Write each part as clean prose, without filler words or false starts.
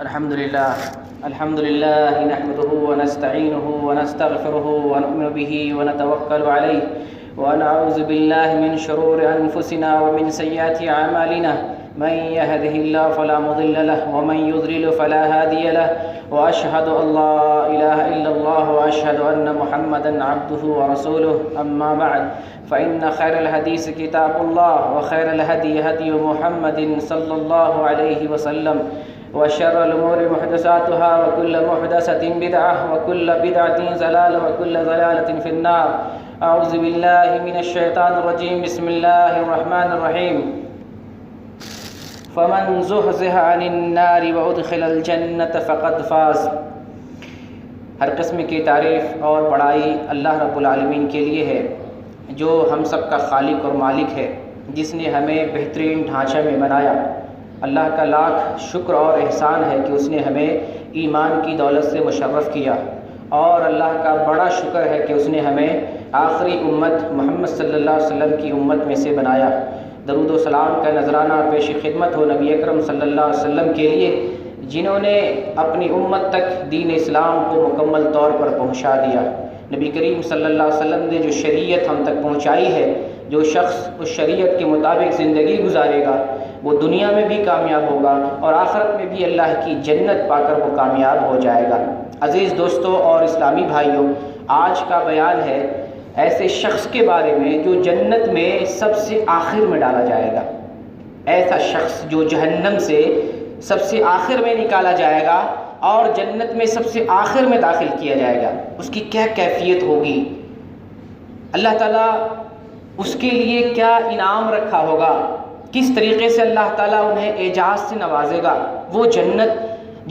الحمد لله نحمده ونستعينه ونستغفره ونؤمن به ونتوكل عليه ونعوذ بالله من شرور أنفسنا ومن سيئات أعمالنا من يهده الله فلا مضل له ومن يضلل فلا هادي له وأشهد أن لا إله إلا الله وأشهد أن محمدا عبده ورسوله أما بعد فإن خير الحديث كتاب الله وخير الهدي هدي محمد صلى الله عليه وسلم وشر الأمور محدثاتها وكل محدثة بدعة وكل بدعة ضلالة وكل ضلالة في النار. أعوذ بالله من الشيطان الرجيم. بسم الله الرحمن الرحيم. فمن زحزح عن النار وأدخل الجنة فقد فاز. ہر قسم کی تعریف اور بڑائی اللہ رب العالمین کے لیے ہے جو ہم سب کا خالق اور مالک ہے، جس نے ہمیں بہترین ڈھانچے میں بنایا. اللہ کا لاکھ شکر اور احسان ہے کہ اس نے ہمیں ایمان کی دولت سے مشرف کیا، اور اللہ کا بڑا شکر ہے کہ اس نے ہمیں آخری امت محمد صلی اللہ علیہ وسلم کی امت میں سے بنایا. درود و سلام کا نذرانہ پیش خدمت ہو نبی اکرم صلی اللہ علیہ وسلم کے لیے، جنہوں نے اپنی امت تک دین اسلام کو مکمل طور پر پہنچا دیا. نبی کریم صلی اللہ علیہ وسلم نے جو شریعت ہم تک پہنچائی ہے، جو شخص اس شریعت کے مطابق زندگی گزارے گا وہ دنیا میں بھی کامیاب ہوگا اور آخرت میں بھی اللہ کی جنت پا کر وہ کامیاب ہو جائے گا. عزیز دوستوں اور اسلامی بھائیوں، آج کا بیان ہے ایسے شخص کے بارے میں جو جنت میں سب سے آخر میں ڈالا جائے گا. ایسا شخص جو جہنم سے سب سے آخر میں نکالا جائے گا اور جنت میں سب سے آخر میں داخل کیا جائے گا. اس کی کیا کیفیت ہوگی، اللہ تعالیٰ اس کے لیے کیا انعام رکھا ہوگا، کس طریقے سے اللہ تعالیٰ انہیں اعجاز سے نوازے گا. وہ جنت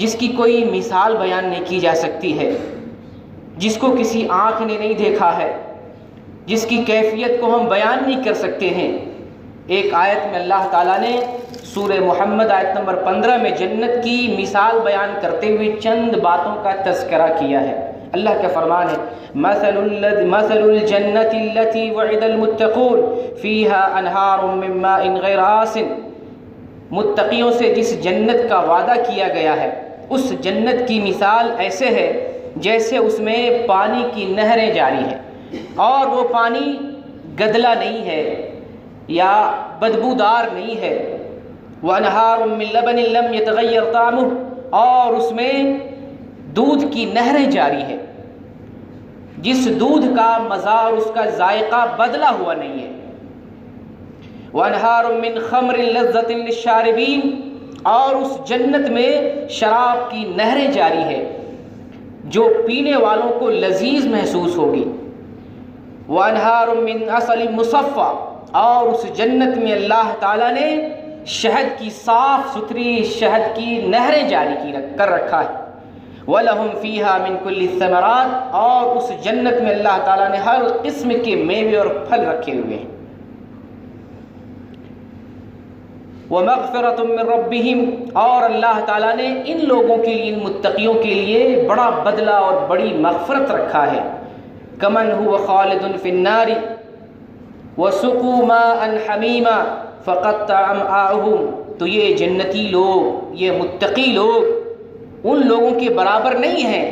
جس کی کوئی مثال بیان نہیں کی جا سکتی ہے، جس کو کسی آنکھ نے نہیں دیکھا ہے، جس کی کیفیت کو ہم بیان نہیں کر سکتے ہیں. ایک آیت میں اللہ تعالیٰ نے سورہ محمد آیت نمبر 15 میں جنت کی مثال بیان کرتے ہوئے چند باتوں کا تذکرہ کیا ہے. اللہ کا فرمان ہے، مثل الجنة التي وعد المتقون فيها انہار من ماء غیر آسن. متقیوں سے جس جنت کا وعدہ کیا گیا ہے، اس جنت کی مثال ایسے ہے جیسے اس میں پانی کی نہریں جاری ہیں، اور وہ پانی گدلا نہیں ہے یا بدبودار نہیں ہے. وانہار من لبن لم يتغیر طعمه، اور اس میں دودھ کی نہریں جاری ہے جس دودھ کا مزہ اور اس کا ذائقہ بدلا ہوا نہیں ہے. وانہار من خمر لذۃ للشاربین، اور اس جنت میں شراب کی نہریں جاری ہے جو پینے والوں کو لذیذ محسوس ہوگی. وانہار من عسل مصفی، اور اس جنت میں اللہ تعالیٰ نے شہد کی صاف ستھری شہد کی نہریں جاری کر رکھا ہے. وَلَهُمْ فِيهَا مِن كُلِّ الثَّمَرَاتِ، اور اس جنت میں اللہ تعالیٰ نے ہر قسم کے میوے اور پھل رکھے ہوئے ہیں. وَمَغْفِرَةٌ مِّن رَّبِّهِمْ، اور اللہ تعالیٰ نے ان لوگوں کے لیے، ان متقیوں کے لیے بڑا بدلہ اور بڑی مغفرت رکھا ہے. كَمَنْ هُوَ خَالِدٌ فِي النَّارِ وَسُقُوا مَاءً حَمِيمًا فَقَطَّعَ أَمْعَاءَهُمْ. تو یہ جنتی لوگ، یہ متقی لوگ ان لوگوں کے برابر نہیں ہیں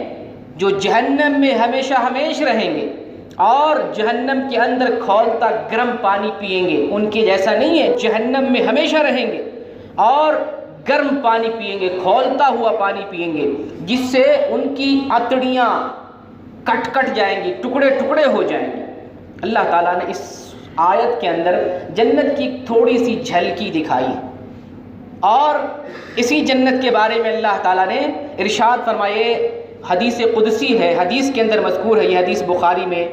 جو جہنم میں ہمیشہ ہمیش رہیں گے اور جہنم کے اندر کھولتا گرم پانی پئیں گے. ان کے جیسا نہیں ہے. جہنم میں ہمیشہ رہیں گے اور گرم پانی پئیں گے، کھولتا ہوا پانی پئیں گے، جس سے ان کی اتڑیاں کٹ جائیں گی، ٹکڑے ٹکڑے ہو جائیں گے. اللہ تعالیٰ نے اس آیت کے اندر جنت کی تھوڑی سی جھلکی دکھائی، اور اسی جنت کے بارے میں اللہ تعالیٰ نے ارشاد فرمائے. حدیث قدسی ہے، حدیث کے اندر مذکور ہے. یہ حدیث بخاری میں،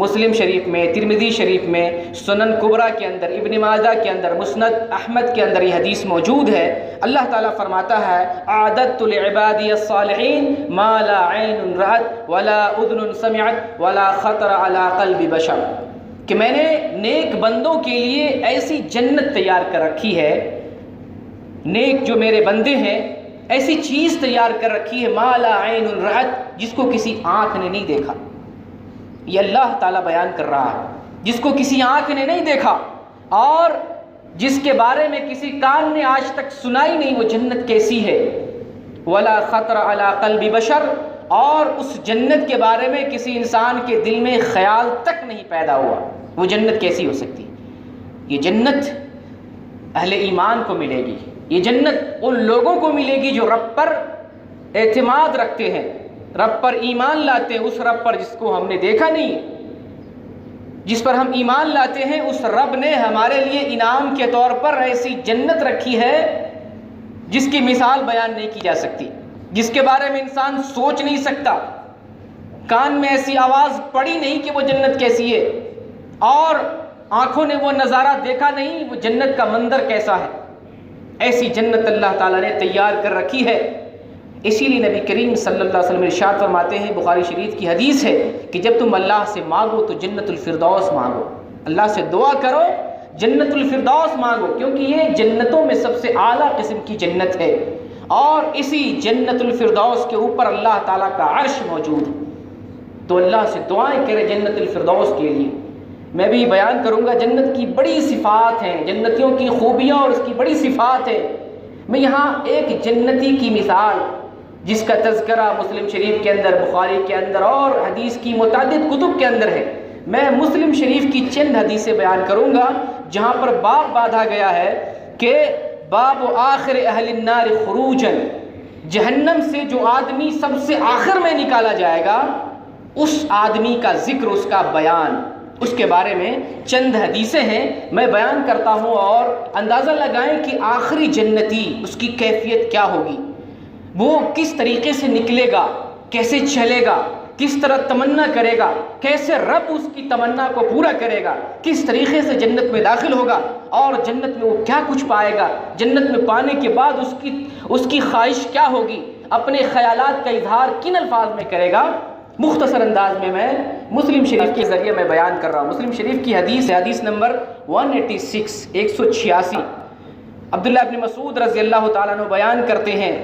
مسلم شریف میں، ترمذی شریف میں، سنن کبریٰ کے اندر، ابن ماجہ کے اندر، مسند احمد کے اندر یہ حدیث موجود ہے. اللہ تعالیٰ فرماتا ہے، اعددت لعبادی الصالحین ما لا عین رأت ولا اذن سمعت ولا خطر علی قلب بشر، کہ میں نے نیک بندوں کے لیے ایسی جنت تیار کر رکھی ہے، نیک جو میرے بندے ہیں ایسی چیز تیار کر رکھی ہے، ما لا عین رأت، جس کو کسی آنکھ نے نہیں دیکھا. یہ اللہ تعالیٰ بیان کر رہا ہے، جس کو کسی آنکھ نے نہیں دیکھا اور جس کے بارے میں کسی کان نے آج تک سنائی نہیں، وہ جنت کیسی ہے. ولا خطر علی قلب بشر، اور اس جنت کے بارے میں کسی انسان کے دل میں خیال تک نہیں پیدا ہوا۔ وہ جنت کیسی ہو سکتی؟ یہ جنت اہل ایمان کو ملے گی، یہ جنت ان لوگوں کو ملے گی جو رب پر اعتماد رکھتے ہیں، رب پر ایمان لاتے ہیں، اس رب پر جس کو ہم نے دیکھا نہیں، جس پر ہم ایمان لاتے ہیں، اس رب نے ہمارے لیے انعام کے طور پر ایسی جنت رکھی ہے جس کی مثال بیان نہیں کی جا سکتی، جس کے بارے میں انسان سوچ نہیں سکتا، کان میں ایسی آواز پڑی نہیں کہ وہ جنت کیسی ہے، اور آنکھوں نے وہ نظارہ دیکھا نہیں وہ جنت کا منظر کیسا ہے۔ ایسی جنت اللہ تعالیٰ نے تیار کر رکھی ہے۔ اسی لیے نبی کریم صلی اللہ علیہ وسلم ارشاد فرماتے ہیں، بخاری شریف کی حدیث ہے کہ جب تم اللہ سے مانگو تو جنت الفردوس مانگو، اللہ سے دعا کرو جنت الفردوس مانگو، کیونکہ یہ جنتوں میں سب سے اعلیٰ قسم کی جنت ہے، اور اسی جنت الفردوس کے اوپر اللہ تعالیٰ کا عرش موجود ہے۔ تو اللہ سے دعائیں کرے جنت الفردوس کے لیے۔ میں بھی بیان کروں گا، جنت کی بڑی صفات ہیں، جنتیوں کی خوبیاں اور اس کی بڑی صفات ہیں۔ میں یہاں ایک جنتی کی مثال جس کا تذکرہ مسلم شریف کے اندر، بخاری کے اندر اور حدیث کی متعدد کتب کے اندر ہے، میں مسلم شریف کی چند حدیثیں بیان کروں گا جہاں پر باب باندھا گیا ہے کہ باب آخر اہل النار خروجا، جہنم سے جو آدمی سب سے آخر میں نکالا جائے گا اس آدمی کا ذکر، اس کا بیان، اس کے بارے میں چند حدیثیں ہیں میں بیان کرتا ہوں، اور اندازہ لگائیں کہ آخری جنتی اس کی کیفیت کیا ہوگی، وہ کس طریقے سے نکلے گا، کیسے چلے گا، کس طرح تمنا کرے گا، کیسے رب اس کی تمنا کو پورا کرے گا، کس طریقے سے جنت میں داخل ہوگا، اور جنت میں وہ کیا کچھ پائے گا، جنت میں پانے کے بعد اس کی خواہش کیا ہوگی، اپنے خیالات کا اظہار کن الفاظ میں کرے گا، مختصر انداز میں مسلم شریف کے ذریعے میں بیان کر رہا ہوں۔ مسلم شریف کی حدیث ہے، حدیث نمبر 186 عبداللہ ابن مسعود رضی اللہ تعالیٰ عنہ بیان کرتے ہیں،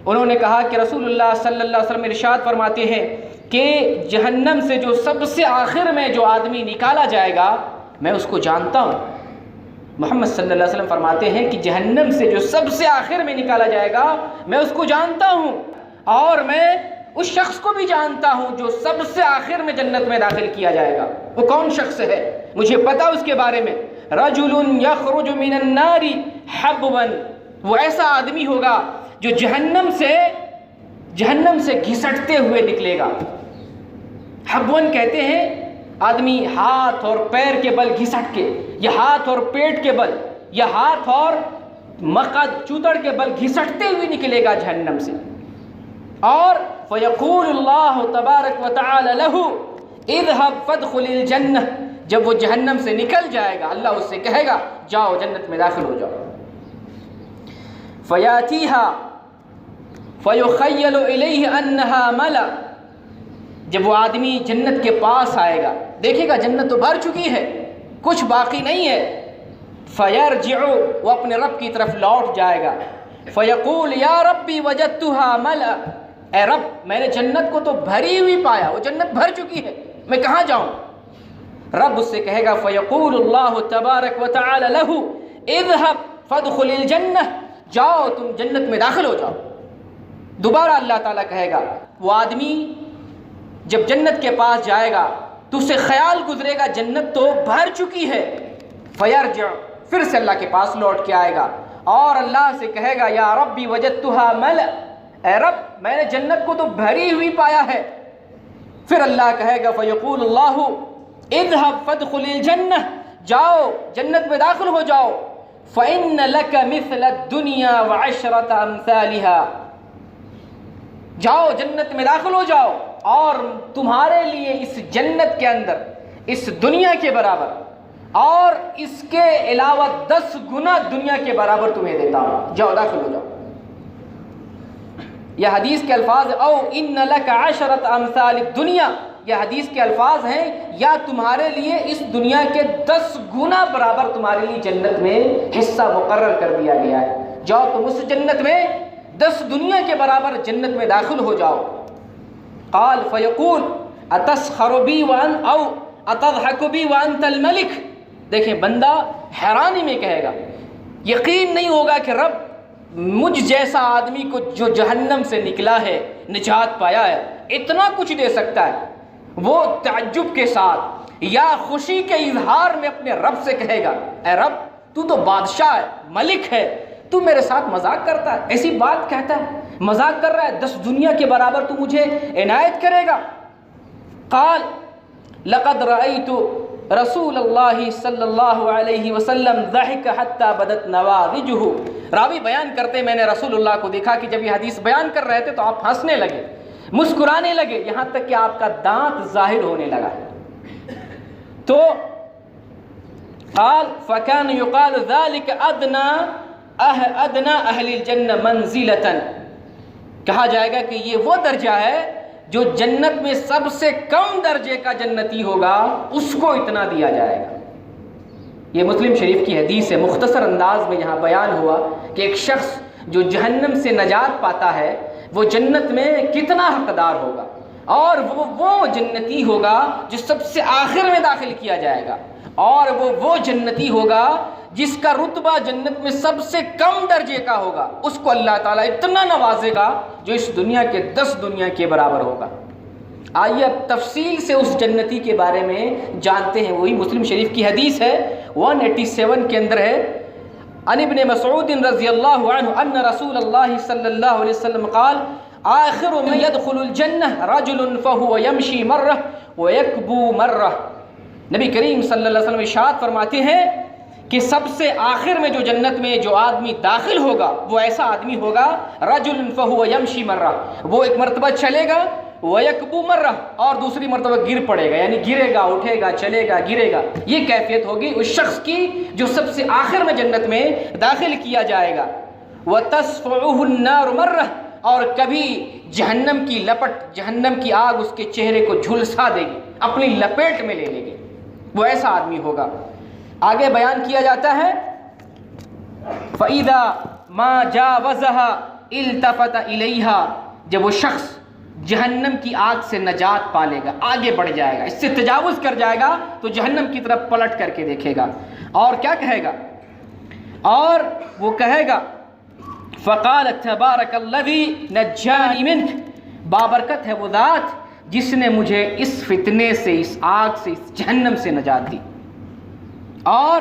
انہوں نے کہا کہ رسول اللہ صلی اللہ علیہ وسلم ارشاد فرماتے ہیں کہ جہنم سے جو سب سے آخر میں جو آدمی نکالا جائے گا میں اس کو جانتا ہوں۔ محمد صلی اللہ علیہ وسلم فرماتے ہیں کہ جہنم سے جو سب سے آخر میں نکالا جائے گا میں اس کو جانتا ہوں، اور میں اس شخص کو بھی جانتا ہوں جو سب سے آخر میں جنت میں داخل کیا جائے گا۔ وہ کون شخص ہے مجھے پتا اس کے بارے میں، رجل یخرج من النار حبوا، وہ ایسا آدمی ہوگا جو جہنم سے گھسٹتے ہوئے نکلے گا۔ حبون کہتے ہیں آدمی ہاتھ اور پیر کے بل گھسٹ کے، یا ہاتھ اور پیٹ کے بل، یا ہاتھ اور مقد چوتڑ کے بل گھسٹتے ہوئے نکلے گا جہنم سے، اور فیقول اللہ تبارک و تعالی لہ اذهب فادخل الجنہ، جب وہ جہنم سے نکل جائے گا اللہ اس سے کہے گا جاؤ جنت میں داخل ہو جاؤ۔ فیاتیہا فیخیل الیہ انہا ملا، جب وہ آدمی جنت کے پاس آئے گا دیکھے گا جنت تو بھر چکی ہے، کچھ باقی نہیں ہے، فیرجع، وہ اپنے رب کی طرف لوٹ جائے گا، فیقول یا ربی وجدتہا ملا، اے رب میں نے جنت کو تو بھری ہوئی پایا، وہ جنت بھر چکی ہے، میں کہاں جاؤں؟ رب اس سے کہے گا فیقول اللہ تبارک و تعالی لہ اذهب فادخل الجنہ، جاؤ تم جنت میں داخل ہو جاؤ۔ دوبارہ اللہ تعالیٰ کہے گا، وہ آدمی جب جنت کے پاس جائے گا تو اسے خیال گزرے گا جنت تو بھر چکی ہے، فیرجع، پھر سے اللہ کے پاس لوٹ کے آئے گا اور اللہ سے کہے گا یا ربی وجدتہا ملأ، اے رب میں نے جنت کو تو بھری ہوئی پایا ہے، پھر اللہ کہے گا فیقول اللہ اذهب فادخل الجنہ، جاؤ جنت میں داخل ہو جاؤ، فإن لك مثل الدنيا وعشرة أمثالها، جاؤ جنت میں داخل ہو جاؤ اور تمہارے لیے اس جنت کے اندر اس دنیا کے برابر اور اس کے علاوہ 10 گنا دنیا کے برابر تمہیں دیتا ہوں، جاؤ داخل ہو جاؤ۔ یہ حدیث کے الفاظ او ان لک 10 امثال الدنیا، یہ حدیث کے الفاظ ہیں یا تمہارے لیے اس دنیا کے 10 گنا برابر تمہارے لیے جنت میں حصہ مقرر کر دیا گیا ہے، جاؤ تم اس جنت میں 10 دنیا کے برابر جنت میں داخل ہو جاؤ۔ قال فیقول اتسخر بی وان او اتضحک بی وانت الملک، دیکھیں بندہ حیرانی میں کہے گا، یقین نہیں ہوگا کہ رب مجھ جیسا آدمی کو جو جہنم سے نکلا ہے، نجات پایا ہے، اتنا کچھ دے سکتا ہے، وہ تعجب کے ساتھ یا خوشی کے اظہار میں اپنے رب سے کہے گا، اے رب تو تو بادشاہ ہے، ملک ہے، تو میرے ساتھ مذاق کرتا ہے، ایسی بات کہتا ہے، مذاق کر رہا ہے، 10 دنیا کے برابر تو مجھے عنایت کرے گا۔ قال لقد رأيت رسول اللہ صلی اللہ علیہ وسلم ضحک حتی بدت نواضجہ۔ راوی بیان کرتے میں نے رسول اللہ کو دیکھا کہ جب یہ حدیث بیان کر رہے تھے تو آپ ہنسنے لگے، مسکرانے لگے، یہاں تک کہ آپ کا دانت ظاہر ہونے لگا۔ تو قال فکان یقال ذلک ادنا اہل الجنہ منزلۃ، کہا جائے گا کہ یہ وہ درجہ ہے جو جنت میں سب سے کم درجے کا جنتی ہوگا، اس کو اتنا دیا جائے گا۔ یہ مسلم شریف کی حدیث ہے، مختصر انداز میں یہاں بیان ہوا کہ ایک شخص جو جہنم سے نجات پاتا ہے وہ جنت میں کتنا حقدار ہوگا، اور وہ جنتی ہوگا جو سب سے آخر میں داخل کیا جائے گا، اور وہ جنتی ہوگا جس کا رتبہ جنت میں سب سے کم درجے کا ہوگا، اس کو اللہ تعالیٰ اتنا نوازے گا جو اس دنیا کے 10 دنیا کے برابر ہوگا۔ آئیے اب تفصیل سے اس جنتی کے بارے میں جانتے ہیں۔ وہی مسلم شریف کی حدیث ہے، 187 کے اندر ہے، عن ابن مسعود رضی اللہ عنہ ان رسول اللہ صلی اللہ علیہ وسلم قال آخر من يدخل الجنہ رجل فهو يمشي مرہ ويكبو مرہ۔ نبی کریم صلی اللہ علیہ وسلم ارشاد فرماتے ہیں کہ سب سے آخر میں جو جنت میں جو آدمی داخل ہوگا وہ ایسا آدمی ہوگا، رجل فهو يمشي مرہ، وہ ایک مرتبہ چلے گا، وَيَكْبُو مرہ، اور دوسری مرتبہ گر پڑے گا، یعنی گرے گا، اٹھے گا، چلے گا، گرے گا۔ یہ کیفیت ہوگی اس شخص کی جو سب سے آخر میں جنت میں داخل کیا جائے گا۔ وَتَصْفُعُهُ النَّارُ مرہ، اور کبھی جہنم کی لپٹ، جہنم کی آگ اس کے چہرے کو جھلسا دے گی، اپنی لپیٹ میں لے لے گی، وہ ایسا آدمی ہوگا۔ آگے بیان کیا جاتا ہے فَإِذَا مَا جَاوَزَهَا الْتَفَتَ إِلَيْهَا، جب وہ شخص جہنم کی آگ سے نجات پالے گا، آگے بڑھ جائے گا، اس سے تجاوز کر جائے گا تو جہنم کی طرف پلٹ کر کے دیکھے گا، اور کیا کہے گا؟ اور وہ کہے گا فَقَالَ تَبَارَكَ الَّذِي نَجَّانِي مِنْكَ، بابرکت ہے وہ ذات جس نے مجھے اس فتنے سے، اس آگ سے، اس جہنم سے نجات دی۔ اور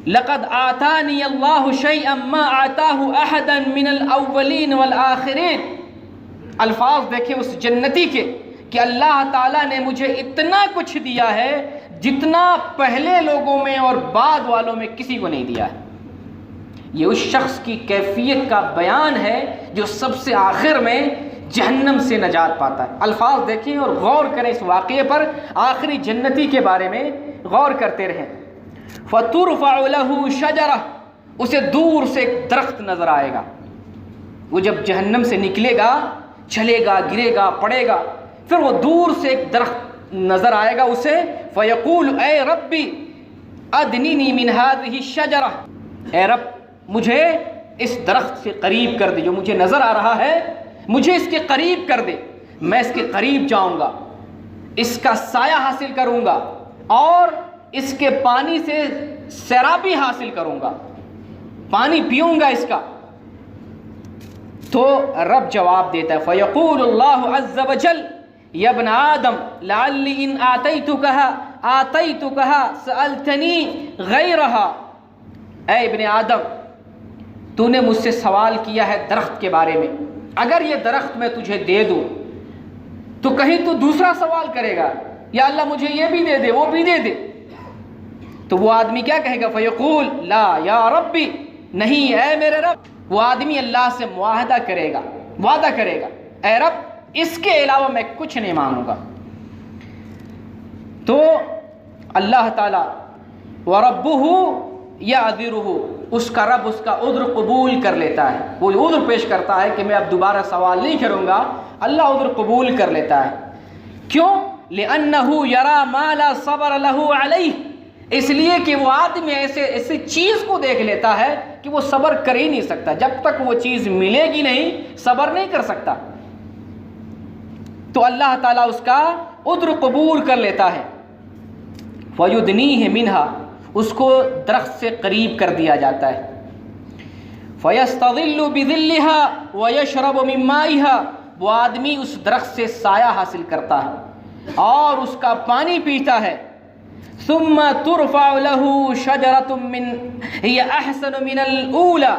لقد آتانی اللہ شیئا ما آتاہ احدا من الاولین والآخرین، الفاظ دیکھیں اس جنتی کے کہ اللہ تعالیٰ نے مجھے اتنا کچھ دیا ہے جتنا پہلے لوگوں میں اور بعد والوں میں کسی کو نہیں دیا ہے۔ یہ اس شخص کی کیفیت کا بیان ہے جو سب سے آخر میں جہنم سے نجات پاتا ہے۔ الفاظ دیکھیں اور غور کریں اس واقعے پر، آخری جنتی کے بارے میں غور کرتے رہیں۔ فَتُرْفَعُ لَهُ شَجَرَةٌ، اسے دور سے ایک درخت نظر آئے گا، وہ جب جہنم سے نکلے گا، چلے گا، گرے گا، پڑے گا، پھر وہ دور سے ایک درخت نظر آئے گا اسے، فَيَقُولُ اے ربی أَدْنِنِي مِنْ هَذِهِ الشَّجَرَةِ، اے رب مجھے اس درخت سے قریب کر دے، جو مجھے نظر آ رہا ہے مجھے اس کے قریب کر دے، میں اس کے قریب جاؤں گا، اس کا سایہ حاصل کروں گا، اور اس کے پانی سے سیرابی حاصل کروں گا، پانی پیوں گا اس کا۔ تو رب جواب دیتا ہے فَيَقُولُ اللَّهُ عَزَّ وَجَلَّ يَا ابْنَ آدَمَ لَعَلِّي إِنْ آتَيْتُكَهَا سَأَلْتَنِي غَيْرَهَا، اے ابن آدم تو نے مجھ سے سوال کیا ہے درخت کے بارے میں، اگر یہ درخت میں تجھے دے دوں تو کہیں تو دوسرا سوال کرے گا، یا اللہ مجھے یہ بھی دے دے، وہ بھی دے دے، تو وہ آدمی کیا کہے گا؟ فیقول لا یا ربی، نہیں اے میرے رب۔ وہ آدمی اللہ سے معاہدہ کرے گا، وعدہ کرے گا، اے رب اس کے علاوہ میں کچھ نہیں مانگوں گا۔ تو اللہ تعالیٰ وَرَبُّهُ يَعْذِرُهُ، اس کا رب اس کا عذر قبول کر لیتا ہے، وہ عذر پیش کرتا ہے کہ میں اب دوبارہ سوال نہیں کروں گا، اللہ عذر قبول کر لیتا ہے۔ کیوں؟ لِأَنَّهُ يَرَى مَا لَا صَبْرَ لَهُ عَلَيْهِ، اس لیے کہ وہ آدمی ایسے چیز کو دیکھ لیتا ہے کہ وہ صبر کر ہی نہیں سکتا، جب تک وہ چیز ملے گی نہیں صبر نہیں کر سکتا، تو اللہ تعالیٰ اس کا عذر قبول کر لیتا ہے۔ وَيُدْنِيهِ مِنْهَا، اس کو درخت سے قریب کر دیا جاتا ہے۔ فَيَسْتَظِلُّ بِظِلِّهَا وَيَشْرَبُ مِن مَّائِهَا، وہ آدمی اس درخت سے سایہ حاصل کرتا ہے اور اس کا پانی پیتا ہے. ثُمَّ تُرْفَعُ لَهُ شَجَرَةٌ مِّنْ هِيَ أَحْسَنُ مِنَ الْأُولَى،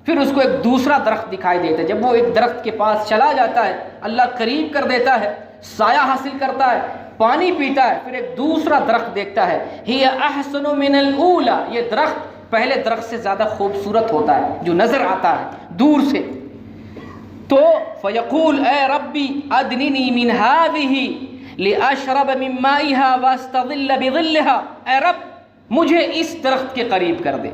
پھر اس کو ایک دوسرا درخت دکھائی دیتا ہے. جب وہ ایک درخت کے پاس چلا جاتا ہے، اللہ قریب کر دیتا ہے، سایہ حاصل کرتا ہے، پانی پیتا ہے، پھر ایک دوسرا درخت دیکھتا ہے. هِيَ أَحْسَنُ مِنَ الْأُولَى، یہ درخت پہلے درخت سے زیادہ خوبصورت ہوتا ہے جو نظر آتا ہے دور سے. تو فیقول اے ربی ادننی من هذه لاشرب من مائها واستظل بظلها، اے رب مجھے اس درخت کے قریب کر دے،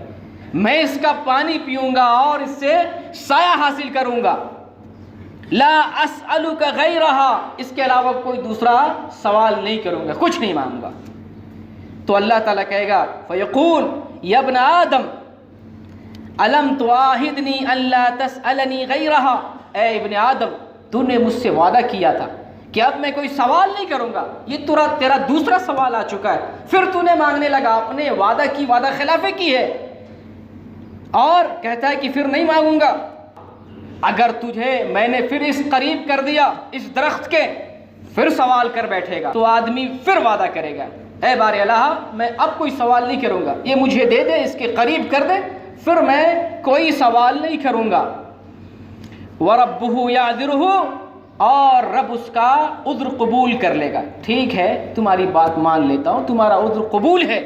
میں اس کا پانی پیوں گا اور اس سے سایہ حاصل کروں گا. لا اسألک غیرها، اس کے علاوہ کوئی دوسرا سوال نہیں کروں گا، کچھ نہیں مانگوں گا. تو اللہ تعالیٰ کہے گا فیقول یا ابن آدم الم تعاہدنی الا تسألنی غیرها، اے ابن آدم تو نے مجھ سے وعدہ کیا تھا کہ اب میں کوئی سوال نہیں کروں گا، یہ تیرا دوسرا سوال آ چکا ہے، پھر تو نے مانگنے لگا، اپنے وعدہ خلافی کی ہے اور کہتا ہے کہ پھر نہیں مانگوں گا. اگر تجھے میں نے پھر اس قریب کر دیا اس درخت کے، پھر سوال کر بیٹھے گا، تو آدمی پھر وعدہ کرے گا اے بار الہ میں اب کوئی سوال نہیں کروں گا، یہ مجھے دے دے، اس کے قریب کر دے، پھر میں کوئی سوال نہیں کروں گا. وَرَبُّهُ يَعْذِرُهُ، اور رب اس کا عذر قبول کر لے گا. ٹھیک ہے تمہاری بات مان لیتا ہوں، تمہارا عذر قبول ہے.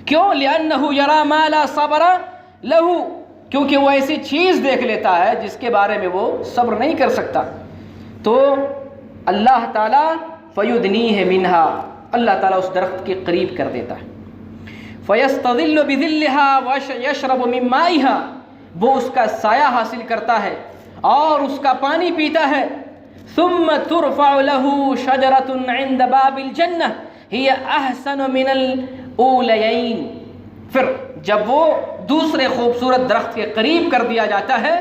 کیوں؟ لِأَنَّهُ يَرَى مَا لَا صَبْرَ لَهُ، کیونکہ وہ ایسی چیز دیکھ لیتا ہے جس کے بارے میں وہ صبر نہیں کر سکتا. تو اللہ تعالیٰ فَيُدْنِيهِ مِنْهَا، اللہ تعالیٰ اس درخت کے قریب کر دیتا ہے. فَيَسْتَظِلُّ بِظِلِّهَا وَيَشْرَبُ مِن مَّائِهَا، وہ اس کا سایہ حاصل کرتا ہے اور اس کا پانی پیتا ہے. ثُمَّ تُرْفَعُ لَهُ شَجَرَةٌ عِندَ بَابِ الْجَنَّةِ هِيَ أَحْسَنُ مِنَ الْأُولَيَيْنِ، پھر جب وہ دوسرے خوبصورت درخت کے قریب کر دیا جاتا ہے،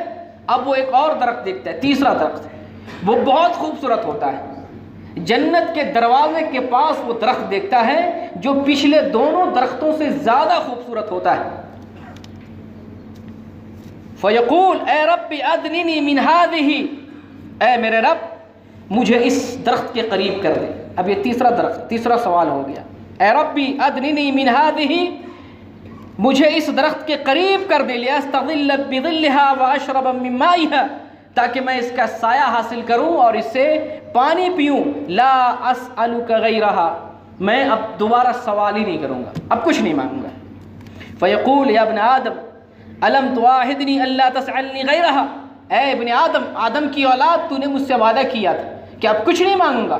اب وہ ایک اور درخت دیکھتا ہے، تیسرا درخت، وہ بہت خوبصورت ہوتا ہے. جنت کے دروازے کے پاس وہ درخت دیکھتا ہے جو پچھلے دونوں درختوں سے زیادہ خوبصورت ہوتا ہے. فیقول اے رب ادننی من هذه، اے میرے رب مجھے اس درخت کے قریب کر دے. اب یہ تیسرا درخت، تیسرا سوال ہو گیا. اے رب ادننی من هذه، مجھے اس درخت کے قریب کر دے. لیستظل بظلها واشرب من مائها، تاکہ میں اس کا سایہ حاصل کروں اور اس سے پانی پیوں. لا اسألک غیرها، میں اب دوبارہ سوال ہی نہیں کروں گا، اب کچھ نہیں مانگوں گا. فیقول یا ابن آدم الم تعاہدنی الا تسألنی غیرها، اے ابن آدم کی اولاد تو نے مجھ سے وعدہ کیا تھا کہ اب کچھ نہیں مانگوں گا،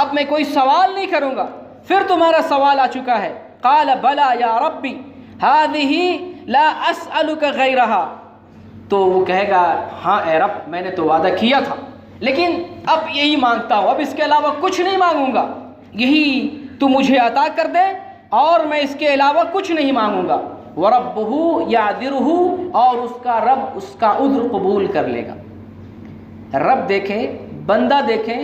اب میں کوئی سوال نہیں کروں گا، پھر تمہارا سوال آ چکا ہے. قال بلا یا ربی هذه لا اسألک غیرها، تو وہ کہے گا ہاں اے رب میں نے تو وعدہ کیا تھا، لیکن اب یہی مانگتا ہوں، اب اس کے علاوہ کچھ نہیں مانگوں گا، یہی تو مجھے عطا کر دے اور میں اس کے علاوہ کچھ نہیں مانگوں گا. وَرَبُّهُ يَعْذِرُهُ، اور اس کا رب اس کا عذر قبول کر لے گا. رب دیکھیں، بندہ دیکھیں،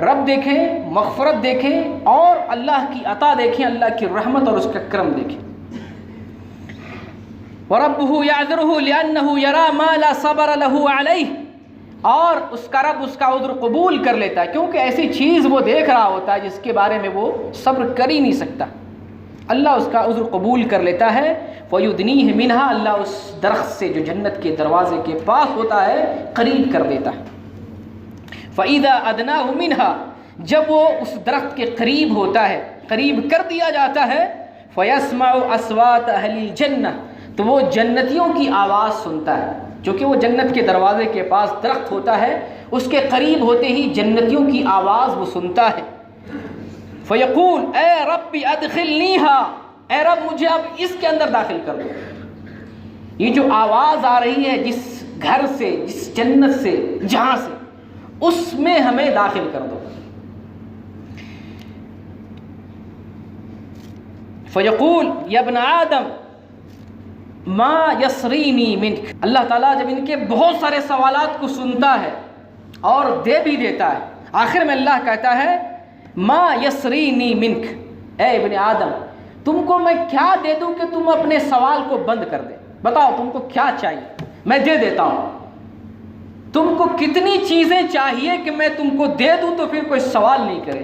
رب دیکھیں، مغفرت دیکھیں اور اللہ کی عطا دیکھیں، اللہ کی رحمت اور اس کا کرم دیکھیں. وَرَبُّهُ يَعْذِرُهُ لِأَنَّهُ يَرَى مَا لَا صَبْرَ لَهُ عَلَيْهِ، اور اس کا رب اس کا عذر قبول کر لیتا ہے کیونکہ ایسی چیز وہ دیکھ رہا ہوتا ہے جس کے بارے میں وہ صبر کر ہی نہیں سکتا. اللہ اس کا عذر قبول کر لیتا ہے. فَيُدْنِيهِ مِنْهَا، اللہ اس درخت سے جو جنت کے دروازے کے پاس ہوتا ہے قریب کر دیتا ہے. فَإِذَا أَدْنَاهُ مِنْهَا، جب وہ اس درخت کے قریب ہوتا ہے، قریب کر دیا جاتا ہے. فَيَسْمَعُ أَصْوَاتَ أَهْلِ الْجَنَّةِ، تو وہ جنتیوں کی آواز سنتا ہے، جو کہ وہ جنت کے دروازے کے پاس درخت ہوتا ہے، اس کے قریب ہوتے ہی جنتیوں کی آواز وہ سنتا ہے. فیقول اے رب ادخلنیها، اے رب مجھے اب اس کے اندر داخل کر دو. یہ جو آواز آ رہی ہے جس گھر سے، جس جنت سے، جہاں سے، اس میں ہمیں داخل کر دو. فیقول یا ابن آدم ما یسرینی منک، اللہ تعالیٰ جب ان کے بہت سارے سوالات کو سنتا ہے اور دے بھی دیتا ہے، آخر میں اللہ کہتا ہے ما یسرینی منک، اے ابن آدم تم کو میں کیا دے دوں کہ تم اپنے سوال کو بند کر دے، بتاؤ تم کو کیا چاہیے، میں دے دیتا ہوں. تم کو کتنی چیزیں چاہیے کہ میں تم کو دے دوں تو پھر کوئی سوال نہیں کرے.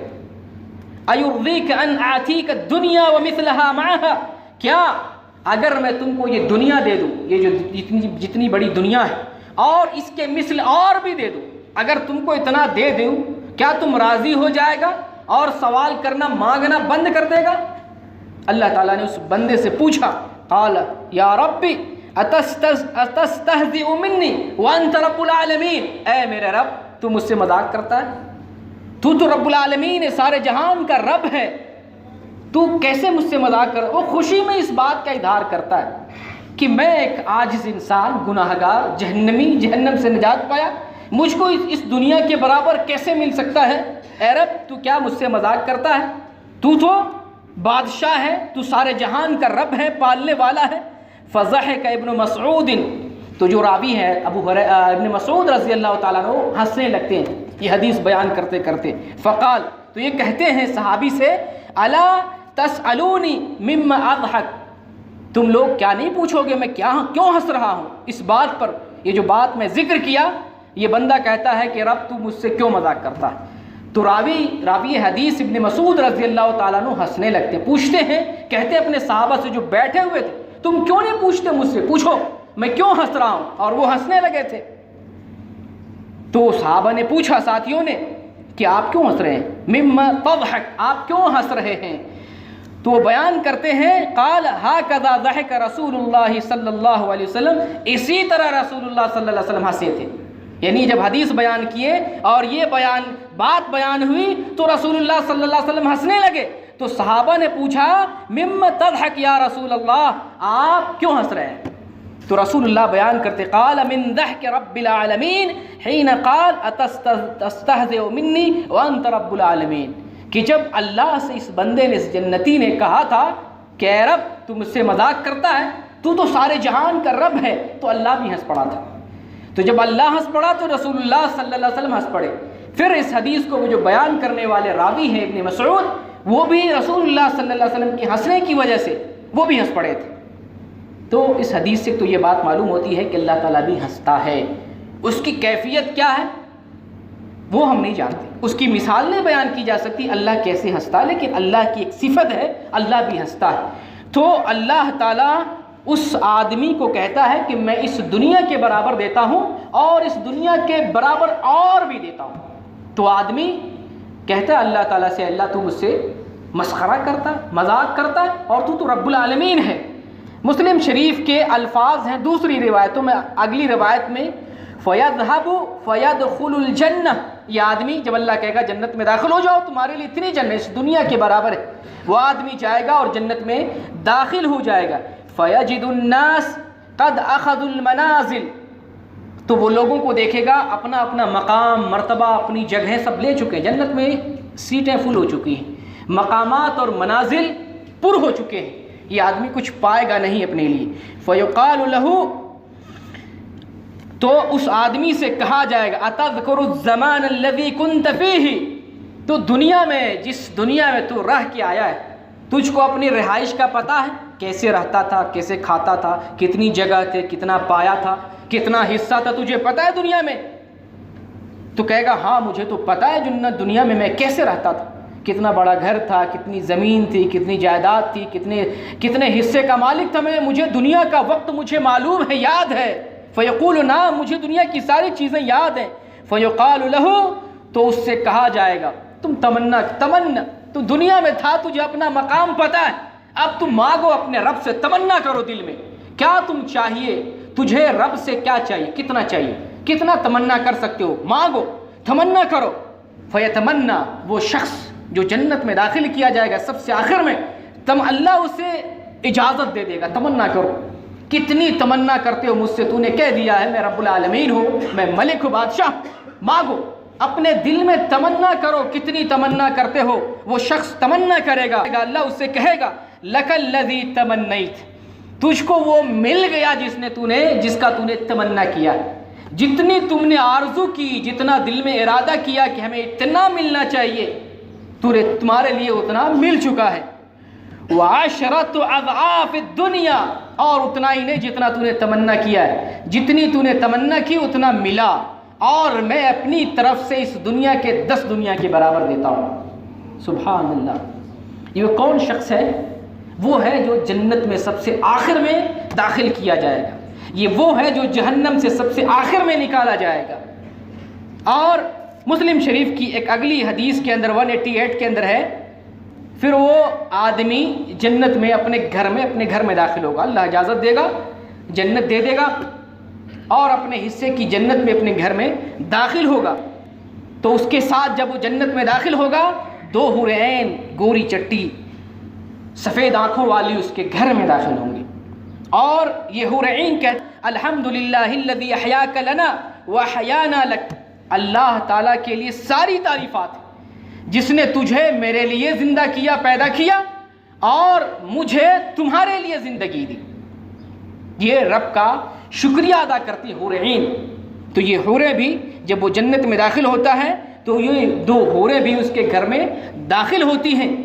ایرضیک ان آتیک الدنیا ومثلھا معھا، کیا اگر میں تم کو یہ دنیا دے دوں، یہ جو جتنی بڑی دنیا ہے، اور اس کے مثل اور بھی دے دوں، اگر تم کو اتنا دے دوں کیا تم راضی ہو جائے گا اور سوال کرنا مانگنا بند کر دے گا؟ اللہ تعالیٰ نے اس بندے سے پوچھا، قال یا ربی اتستہزئ منی وانت رب العالمین، اے میرے رب تو مجھ سے مذاق کرتا ہے؟ تو رب العالمین ہے، سارے جہان کا رب ہے، تو کیسے مجھ سے مذاق کر؟ وہ خوشی میں اس بات کا اظہار کرتا ہے کہ میں ایک عاجز انسان، گناہ گار، جہنمی، جہنم سے نجات پایا، مجھ کو اس دنیا کے برابر کیسے مل سکتا ہے؟ اے رب تو کیا مجھ سے مذاق کرتا ہے؟ تو بادشاہ ہے، تو سارے جہان کا رب ہے، پالنے والا ہے. فضحک ابن مسعود، تو جو راوی ہے ابن مسعود رضی اللہ تعالیٰ عنہ ہنسنے لگتے ہیں یہ حدیث بیان کرتے کرتے. فقال، تو یہ کہتے ہیں صحابی سے، الا تسألونی مما اضحک، تم لوگ کیا نہیں پوچھو گے میں کیوں ہنس رہا ہوں اس بات پر؟ یہ جو بات میں ذکر کیا، یہ بندہ کہتا ہے کہ رب تو مجھ سے کیوں مذاق کرتا ہے؟ تو راوی حدیث ابن مسعود رضی اللہ تعالیٰ عنہ ہنسنے لگتے، پوچھتے ہیں، کہتے اپنے صحابہ سے جو بیٹھے ہوئے تھے، تم کیوں نہیں پوچھتے مجھ سے؟ پوچھو میں کیوں ہنس رہا ہوں؟ اور وہ ہنسنے لگے تھے. تو صحابہ نے پوچھا، ساتھیوں نے، کہ آپ کیوں ہنس رہے ہیں؟ مما تضحک، آپ کیوں ہنس رہے ہیں؟ تو وہ بیان کرتے ہیں، قال ہاکذا ضحک رسول اللہ صلی اللہ علیہ وسلم، اسی طرح رسول اللہ صلی اللہ علیہ وسلم ہنسے تھے. یعنی جب حدیث بیان کیے اور یہ بات بیان ہوئی تو رسول اللہ صلی اللہ علیہ وسلم ہنسنے لگے. تو صحابہ نے پوچھا، مما تضحک یا رسول اللہ، آپ کیوں ہنس رہے ہیں؟ تو رسول اللہ بیان کرتے، قال من ضحک رب العالمین حین قال اتستہزئ منی وانت رب العالمین، کہ جب اللہ سے اس بندے نے، اس جنتی نے کہا تھا کہ اے رب تو مجھ سے مذاق کرتا ہے، تو سارے جہان کا رب ہے، تو اللہ بھی ہنس پڑا تھا. تو جب اللہ ہنس پڑا تو رسول اللہ صلی اللہ علیہ وسلم ہنس پڑے. پھر اس حدیث کو وہ جو بیان کرنے والے راوی ہیں ابن مسعود، وہ بھی رسول اللہ صلی اللہ علیہ وسلم کی ہنسنے کی وجہ سے وہ بھی ہنس پڑے تھے. تو اس حدیث سے تو یہ بات معلوم ہوتی ہے کہ اللہ تعالیٰ بھی ہنستا ہے. اس کی کیفیت کیا ہے وہ ہم نہیں جانتے، اس کی مثال نہیں بیان کی جا سکتی اللہ کیسے ہنستا ہے، لیکن اللہ کی ایک صفت ہے، اللہ بھی ہنستا ہے. تو اللہ تعالیٰ اس آدمی کو کہتا ہے کہ میں اس دنیا کے برابر دیتا ہوں اور اس دنیا کے برابر اور بھی دیتا ہوں. تو آدمی کہتا ہے اللہ تعالیٰ سے، اللہ تو مجھ سے مسخرہ کرتا ہے، مذاق کرتا ہے، اور تو رب العالمین ہے. مسلم شریف کے الفاظ ہیں دوسری روایتوں میں، اگلی روایت میں فَيَذْهَبُ فَيَدْخُلُ الْجَنَّةِ، یہ آدمی جب اللہ کہے گا جنت میں داخل ہو جاؤ، تمہارے لیے اتنی جنت اس دنیا کے برابر ہے، وہ آدمی جائے گا اور جنت میں داخل ہو جائے گا. فَيَجِدُ النَّاسِ قَدْ أَخَذُوا الْمَنَازِلِ، تو وہ لوگوں کو دیکھے گا اپنا اپنا مقام، مرتبہ، اپنی جگہیں سب لے چکے ہیں، جنت میں سیٹیں فل ہو چکی ہیں، مقامات اور منازل پر ہو چکے ہیں، یہ آدمی کچھ پائے گا نہیں اپنے لیے. فَيُقَالُ لَهُ، تو اس آدمی سے کہا جائے گا، أَتَذْكُرُ الزَّمَانَ الَّذِي كُنْتَ فِيهِ، تو دنیا میں، جس دنیا میں تو رہ کے آیا ہے، تجھ کو اپنی رہائش کا پتہ ہے، کیسے رہتا تھا، کیسے کھاتا تھا، کتنی جگہ تھے، کتنا پایا تھا، کتنا حصہ تھا، تجھے پتہ ہے دنیا میں؟ تو کہے گا ہاں مجھے تو پتہ ہے دنیا میں کیسے رہتا تھا، کتنا بڑا گھر تھا، کتنی زمین تھی، کتنی جائیداد تھی، کتنے حصے کا مالک تھا میں، مجھے دنیا کا وقت مجھے معلوم ہے، یاد ہے. فیقول نعم، مجھے دنیا کی ساری چیزیں یاد ہیں. فیقال له، تو اس سے کہا جائے گا تم تمنا، تو دنیا میں تھا، تجھے اپنا مقام پتہ ہے، اب تم مانگو اپنے رب سے، تمنا کرو دل میں کیا تم چاہیے، تجھے رب سے کیا چاہیے، کتنا چاہیے، کتنا تمنا کر سکتے ہو، مانگو، تمنا کرو. فیتمنا، وہ شخص جو جنت میں داخل کیا جائے گا سب سے آخر میں، اللہ اسے اجازت دے دے گا، تمنا کرو، کتنی تمنا کرتے ہو مجھ سے، تو نے کہہ دیا ہے میں رب العالمین ہوں، میں ملک ہوں، بادشاہ، مانگو، اپنے دل میں تمنا کرو، کتنی تمنا کرتے ہو. وہ شخص تمنا کرے گا، اللہ اس سے کہے گا لَكَ الَّذِي تَمَنَّيْتَ، تجھ کو وہ مل گیا جس کا تو نے تمنا کیا، جتنی تم نے آرزو کی، جتنا دل میں ارادہ کیا کہ ہمیں اتنا ملنا چاہیے، تمہارے لیے اتنا مل چکا ہے. وعشرۃ اضعاف الدنیا، اور اتنا ہی نہیں جتنا تو نے تمنا کیا ہے، جتنی تو نے تمنا کی اتنا ملا، اور میں اپنی طرف سے اس دنیا کے 10 دنیا کے برابر دیتا ہوں۔ سبحان اللہ۔ یہ کون شخص ہے؟ وہ ہے جو جنت میں سب سے آخر میں داخل کیا جائے گا، یہ وہ ہے جو جہنم سے سب سے آخر میں نکالا جائے گا۔ اور مسلم شریف کی ایک اگلی حدیث کے اندر 188 کے اندر ہے، پھر وہ آدمی جنت میں اپنے گھر میں داخل ہوگا، اللہ اجازت دے گا، جنت دے دے گا، اور اپنے حصے کی جنت میں اپنے گھر میں داخل ہوگا۔ تو اس کے ساتھ جب وہ جنت میں داخل ہوگا، 2 حور عین گوری چٹی سفید آنکھوں والی اس کے گھر میں داخل ہوں گی، اور یہ حور عین کہتے الحمدللہ الذی احیاک لنا واحیانا لک، اللہ تعالیٰ کے لیے ساری تعریفات ہیں جس نے تجھے میرے لیے زندہ کیا، پیدا کیا، اور مجھے تمہارے لیے زندگی دی۔ یہ رب کا شکریہ ادا کرتی حور عین۔ تو یہ حوریں بھی جب وہ جنت میں داخل ہوتا ہے تو یہ 2 حوریں بھی اس کے گھر میں داخل ہوتی ہیں۔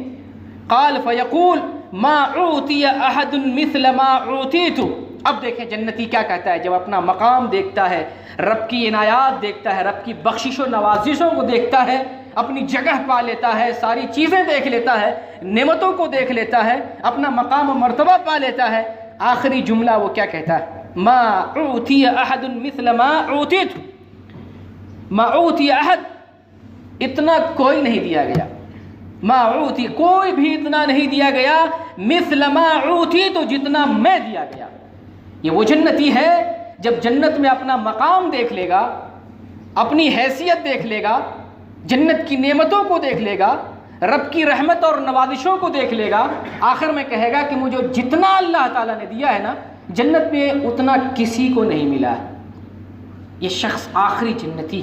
قال فیقول ما اعطی احد مثل ما اعطیت۔ اب دیکھیں جنتی کیا کہتا ہے جب اپنا مقام دیکھتا ہے، رب کی عنایات دیکھتا ہے، رب کی بخشش و نوازشوں کو دیکھتا ہے، اپنی جگہ پا لیتا ہے، ساری چیزیں دیکھ لیتا ہے، نعمتوں کو دیکھ لیتا ہے، اپنا مقام و مرتبہ پا لیتا ہے، آخری جملہ وہ کیا کہتا ہے؟ ما اعطی احد مثل ما اعطیت، ما اعطی احد، اتنا کوئی نہیں دیا گیا، ما اعطی، کوئی بھی اتنا نہیں دیا گیا، مثل ما اعطی، تو جتنا میں دیا گیا۔ یہ وہ جنتی ہے جب جنت میں اپنا مقام دیکھ لے گا، اپنی حیثیت دیکھ لے گا، جنت کی نعمتوں کو دیکھ لے گا، رب کی رحمت اور نوازشوں کو دیکھ لے گا، آخر میں کہے گا کہ مجھے جتنا اللہ تعالیٰ نے دیا ہے نا جنت میں اتنا کسی کو نہیں ملا ہے۔ یہ شخص آخری جنتی،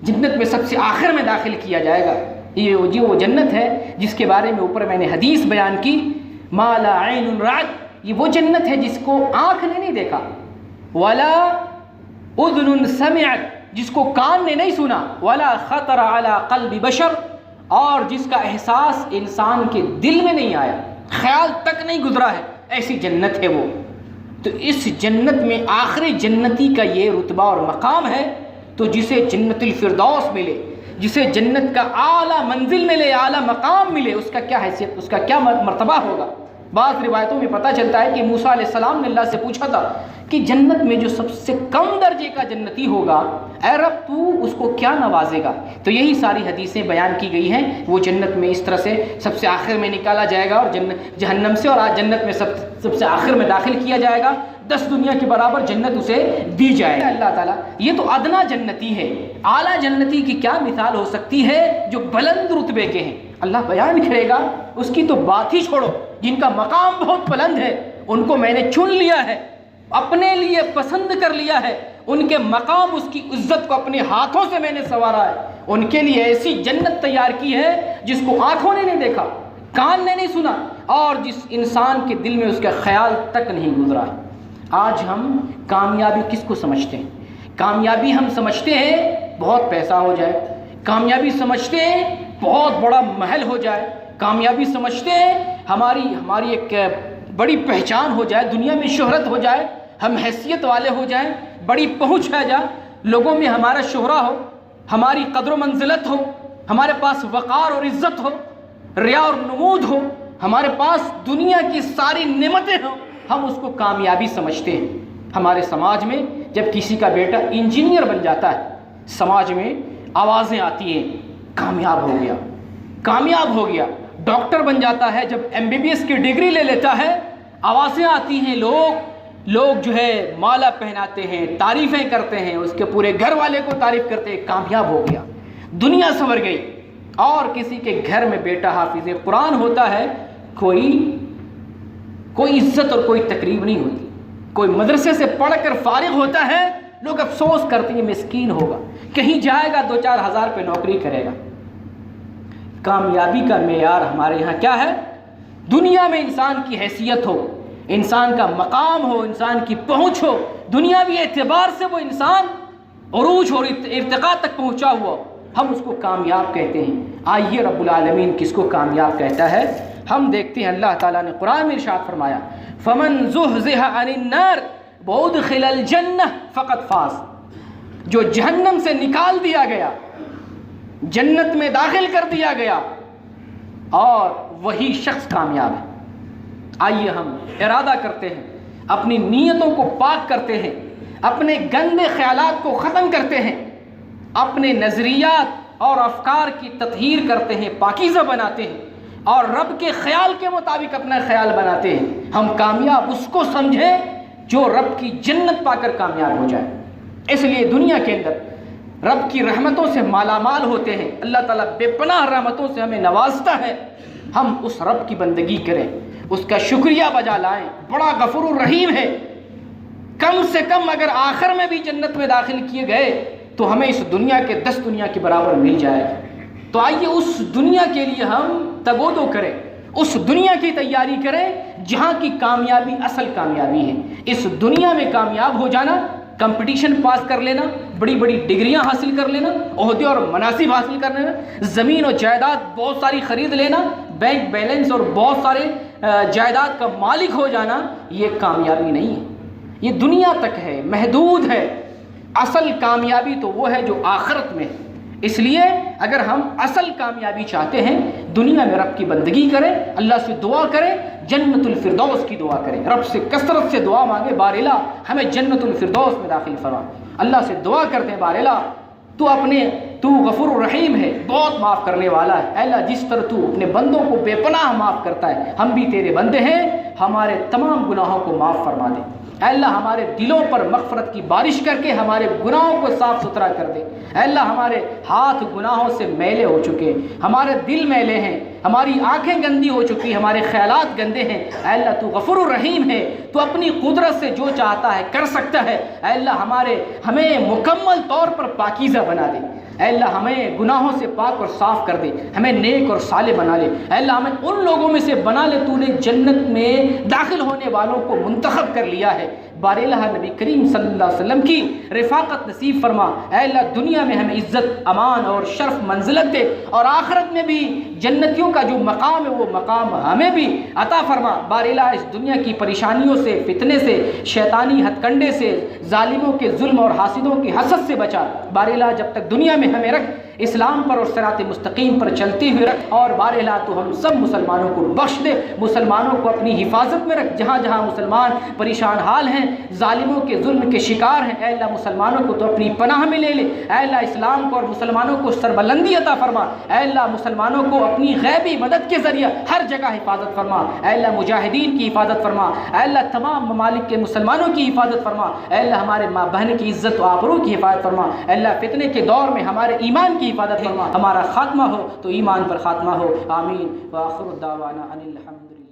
جنت میں سب سے آخر میں داخل کیا جائے گا۔ یہ وہ جنت ہے جس کے بارے میں اوپر میں نے حدیث بیان کی، ما لا عین رأت، یہ وہ جنت ہے جس کو آنکھ نے نہیں دیکھا، ولا اذن سمعت، جس کو کان نے نہیں سنا، ولا خطر علی قلب بشر، اور جس کا احساس انسان کے دل میں نہیں آیا، خیال تک نہیں گزرا ہے، ایسی جنت ہے وہ۔ تو اس جنت میں آخری جنتی کا یہ رتبہ اور مقام ہے، تو جسے جنت الفردوس ملے، جسے جنت کا اعلیٰ منزل ملے، اعلیٰ مقام ملے، اس کا کیا حیثیت، اس کا کیا مرتبہ ہوگا۔ بعض روایتوں میں پتہ چلتا ہے کہ موسیٰ علیہ السلام نے اللہ سے پوچھا تھا کہ جنت میں جو سب سے کم درجے کا جنتی ہوگا، اے رب تو اس کو کیا نوازے گا؟ تو یہی ساری حدیثیں بیان کی گئی ہیں، وہ جنت میں اس طرح سے سب سے آخر میں نکالا جائے گا، اور جہنم سے اور جنت میں سب سے آخر میں داخل کیا جائے گا، 10 دنیا کے برابر جنت اسے دی جائے گا۔ اللہ تعالیٰ، یہ تو ادنا جنتی ہے، اعلیٰ جنتی کی کیا مثال ہو سکتی ہے جو بلند رتبے کے ہیں؟ اللہ بیان کرے گا، اس کی تو بات ہی چھوڑو، جن کا مقام بہت بلند ہے، ان کو میں نے چن لیا ہے، اپنے لیے پسند کر لیا ہے، ان کے مقام، اس کی عزت کو اپنے ہاتھوں سے میں نے سنوارا ہے، ان کے لیے ایسی جنت تیار کی ہے جس کو آنکھوں نے نہیں دیکھا، کان نے نہیں سنا، اور جس انسان کے دل میں اس کا خیال تک نہیں گزرا ہے۔ آج ہم کامیابی کس کو سمجھتے ہیں؟ کامیابی ہم سمجھتے ہیں بہت پیسہ ہو جائے، کامیابی سمجھتے ہیں بہت بڑا محل ہو جائے، کامیابی سمجھتے ہیں ہماری ایک بڑی پہچان ہو جائے، دنیا میں شہرت ہو جائے، ہم حیثیت والے ہو جائیں، بڑی پہنچ آ جائے، لوگوں میں ہمارا شہرہ ہو، ہماری قدر و منزلت ہو، ہمارے پاس وقار اور عزت ہو، ریا اور نمود ہو، ہمارے پاس دنیا کی ساری نعمتیں ہوں، ہم اس کو کامیابی سمجھتے ہیں۔ ہمارے سماج میں جب کسی کا بیٹا انجینئر بن جاتا ہے، سماج میں آوازیں آتی ہیں کامیاب ہو گیا، کامیاب ہو گیا، ڈاکٹر بن جاتا ہے، جب MBBS کی ڈگری لے لیتا ہے، آوازیں آتی ہیں، لوگ جو ہے مالا پہناتے ہیں، تعریفیں کرتے ہیں، اس کے پورے گھر والے کو تعریف کرتے ہیں، کامیاب ہو گیا، دنیا سنور گئی۔ اور کسی کے گھر میں بیٹا حافظ قرآن ہوتا ہے، کوئی عزت اور کوئی تقریب نہیں ہوتی، کوئی مدرسے سے پڑھ کر فارغ ہوتا ہے، لوگ افسوس کرتے ہیں مسکین ہوگا، کہیں جائے گا 2-4 ہزار پہ نوکری کرے گا۔ کامیابی کا معیار ہمارے یہاں کیا ہے؟ دنیا میں انسان کی حیثیت ہو، انسان کا مقام ہو، انسان کی پہنچ ہو، دنیاوی اعتبار سے وہ انسان عروج اور ارتقاء تک پہنچا ہوا، ہم اس کو کامیاب کہتے ہیں۔ آئیے رب العالمین کس کو کامیاب کہتا ہے ہم دیکھتے ہیں اللہ تعالیٰ نے قرآن میں ارشاد فرمایا فمن زحزح عن النار وادخل الجنہ فقد فاز، جو جہنم سے نکال دیا گیا، جنت میں داخل کر دیا گیا، اور وہی شخص کامیاب ہے۔ آئیے ہم ارادہ کرتے ہیں، اپنی نیتوں کو پاک کرتے ہیں، اپنے گندے خیالات کو ختم کرتے ہیں، اپنے نظریات اور افکار کی تطہیر کرتے ہیں، پاکیزہ بناتے ہیں، اور رب کے خیال کے مطابق اپنا خیال بناتے ہیں۔ ہم کامیاب اس کو سمجھیں جو رب کی جنت پا کر کامیاب ہو جائے۔ اس لیے دنیا کے اندر رب کی رحمتوں سے مالا مال ہوتے ہیں، اللہ تعالیٰ بے پناہ رحمتوں سے ہمیں نوازتا ہے۔ ہم اس رب کی بندگی کریں، اس کا شکریہ بجا لائیں، بڑا غفور الرحیم ہے۔ کم سے کم اگر آخر میں بھی جنت میں داخل کیے گئے تو ہمیں اس دنیا کے 10 دنیا کے برابر مل جائے۔ تو آئیے اس دنیا کے لیے ہم تگودو کریں، اس دنیا کی تیاری کریں جہاں کی کامیابی اصل کامیابی ہے۔ اس دنیا میں کامیاب ہو جانا، کمپٹیشن پاس کر لینا، بڑی بڑی ڈگریاں حاصل کر لینا، عہدے اور مناصب حاصل کر لینا، زمین و جائیداد بہت ساری خرید لینا، بینک بیلنس اور بہت سارے جائیداد کا مالک ہو جانا، یہ کامیابی نہیں ہے۔ یہ دنیا تک ہے، محدود ہے۔ اصل کامیابی تو وہ ہے جو آخرت میں ہے۔ اس لیے اگر ہم اصل کامیابی چاہتے ہیں، دنیا میں رب کی بندگی کریں، اللہ سے دعا کریں، جنت الفردوس کی دعا کریں، رب سے کثرت سے دعا مانگے، بار الہ ہمیں جنت الفردوس میں داخل فرما۔ اللہ سے دعا کرتے ہیں، بار الہ تو غفور الرحیم ہے، بہت معاف کرنے والا ہے۔ اے اللہ جس طرح تو اپنے بندوں کو بے پناہ معاف کرتا ہے، ہم بھی تیرے بندے ہیں، ہمارے تمام گناہوں کو معاف فرما دے۔ اے اللہ ہمارے دلوں پر مغفرت کی بارش کر کے ہمارے گناہوں کو صاف ستھرا کر دے۔ اے اللہ ہمارے ہاتھ گناہوں سے میلے ہو چکے، ہمارے دل میلے ہیں، ہماری آنکھیں گندی ہو چکی، ہمارے خیالات گندے ہیں۔ اے اللہ تو غفور الرحیم ہے، تو اپنی قدرت سے جو چاہتا ہے کر سکتا ہے۔ اے اللہ ہمیں مکمل طور پر پاکیزہ بنا دے۔ اے اللہ ہمیں گناہوں سے پاک اور صاف کر دے، ہمیں نیک اور صالح بنا لے۔ اے اللہ ہمیں ان لوگوں میں سے بنا لے تو نے جنت میں داخل ہونے والوں کو منتخب کر لیا ہے۔ بار الہ نبی کریم صلی اللہ علیہ وسلم کی رفاقت نصیب فرما۔ اے اللہ دنیا میں ہمیں عزت، امان اور شرف منزلت دے، اور آخرت میں بھی جنتیوں کا جو مقام ہے وہ مقام ہمیں بھی عطا فرما۔ بار الہ اس دنیا کی پریشانیوں سے، فتنے سے، شیطانی ہتھ کنڈے سے، ظالموں کے ظلم اور حاسدوں کی حسد سے بچا۔ بار الہ جب تک دنیا میں ہمیں رکھ، اسلام پر اور صراط مستقیم پر چلتے ہوئے رکھ، اور بار الہ تو ہم سب مسلمانوں کو بخش دے، مسلمانوں کو اپنی حفاظت میں رکھ۔ جہاں جہاں مسلمان پریشان حال ہیں، ظالموں کے ظلم کے شکار ہیں، اے اللہ مسلمانوں کو تو اپنی پناہ میں لے لے۔ اے اللہ اسلام کو اور مسلمانوں کو سربلندی عطا فرما۔ اے اللہ مسلمانوں کو اپنی غیبی مدد کے ذریعے ہر جگہ حفاظت فرما۔ اے اللہ مجاہدین کی حفاظت فرما۔ اے اللہ تمام ممالک کے مسلمانوں کی حفاظت فرما۔ اے اللہ ہمارے ماں بہن کی عزت و آبرو کی حفاظت فرما۔ اے اللہ فتنے کے دور میں ہمارے ایمان کی حفاظت فرما، ہمارا خاتمہ ہو تو ایمان پر خاتمہ ہو، آمین۔ وآخر الدعوانا ان الحمد للہ۔